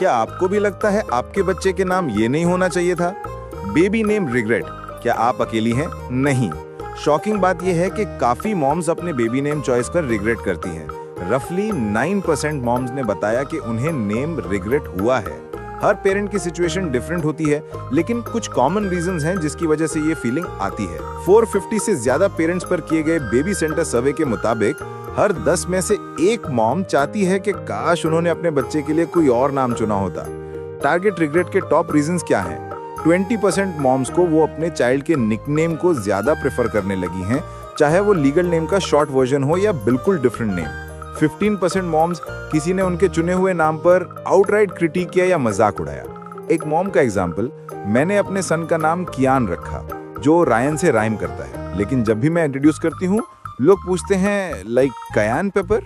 क्या आपको भी लगता है आपके बच्चे के नाम ये नहीं होना चाहिए था? बेबी नेम रिग्रेट, क्या आप अकेली हैं? नहीं। शॉकिंग बात यह है कि काफी मॉम्स अपने बेबी नेम चॉइस कर रिग्रेट करती हैं। रफली 9% मॉम्स ने बताया कि उन्हें नेम रिग्रेट हुआ है। हर पेरेंट की सिचुएशन डिफरेंट होती है, लेकिन कुछ कॉमन रीजंस हैं जिसकी वजह से ये फीलिंग आती है। 450 से ज्यादा पेरेंट्स पर किए गए बेबी सेंटर सर्वे के मुताबिक हर 10 में से एक मॉम चाहती है कि काश उन्होंने अपने बच्चे के लिए कोई और नाम चुना होता। टारगेट रिग्रेट के टॉप रीजंस क्या हैं? 20% मॉम्स को वो अपने चाइल्ड के निकनेम को ज्यादा प्रेफर करने लगी हैं, चाहे वो लीगल नेम का शॉर्ट वर्जन हो या बिल्कुल डिफरेंट नेम। 15% मॉम्स किसी ने उनके चुने हुए नाम पर आउटराइट क्रिटिक किया या मजाक उड़ाया। एक मॉम का एग्जाम्पल, मैंने अपने सन का नाम कियान रखा, जो रायन से राइम करता है, लेकिन जब भी मैं इंट्रोड्यूस करती हूँ लोग पूछते हैं लाइक कयान पेपर।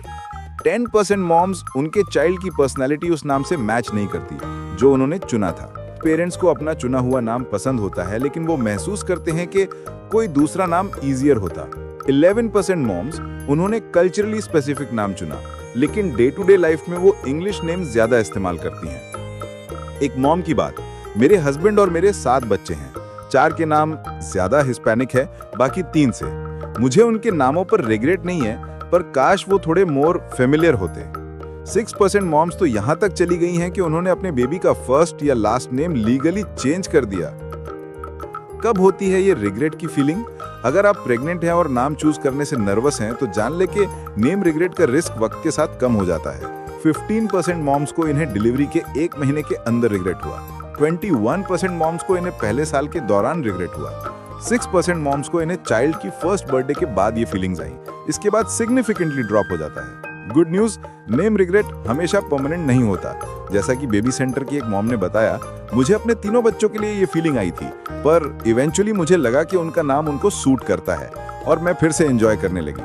10% मॉम्स उनके चाइल्ड की पर्सनैलिटी उस नाम से मैच नहीं करती जो उन्होंने चुना था। पेरेंट्स को अपना चुना हुआ नाम पसंद होता है, लेकिन वो महसूस करते हैं कि कोई दूसरा नाम इजियर होता। 11% मॉम्स उन्होंने कल्चरली स्पेसिफिक नाम चुना, लेकिन डे टू डे लाइफ में वो इंग्लिश नेम ज्यादा इस्तेमाल करती हैं। एक मॉम की बात, मेरे हस्बैंड और मेरे 7 बच्चे हैं, 4 के नाम ज्यादा हिस्पैनिक है, बाकी 3 से। मुझे उनके नामों पर रिग्रेट नहीं है, पर काश वो थोड़े मोर फेमिलियर होते। 6% मॉम्स तो यहाँ तक चली गई हैं कि उन्होंने अपने बेबी का फर्स्ट या लास्ट नेम लीगली चेंज कर दिया। कब होती है ये रिग्रेट की फीलिंग? अगर आप प्रेग्नेंट हैं और नाम चूज करने से नर्वस हैं, तो जान ले कि नेम रिग्रेट का रिस्क वक्त के साथ कम हो जाता है। 15% मॉम्स को इन्हें डिलीवरी के 1 महीने के अंदर रिग्रेट हुआ। 21% मॉम्स को इन्हें पहले साल के दौरान रिग्रेट हुआ। 6% मॉम्स को इन्हें चाइल्ड की फर्स्ट बर्थडे के बाद ये फीलिंग्स आई। इसके बाद सिग्निफिकेंटली ड्रॉप हो जाता है। गुड न्यूज, नेम रिग्रेट हमेशा परमानेंट नहीं होता। जैसा कि बेबी सेंटर की एक मॉम ने बताया, मुझे अपने तीनों बच्चों के लिए ये फीलिंग आई थी, पर इवेंचुअली मुझे लगा कि उनका नाम उनको सूट करता है और मैं फिर से एंजॉय करने लगी।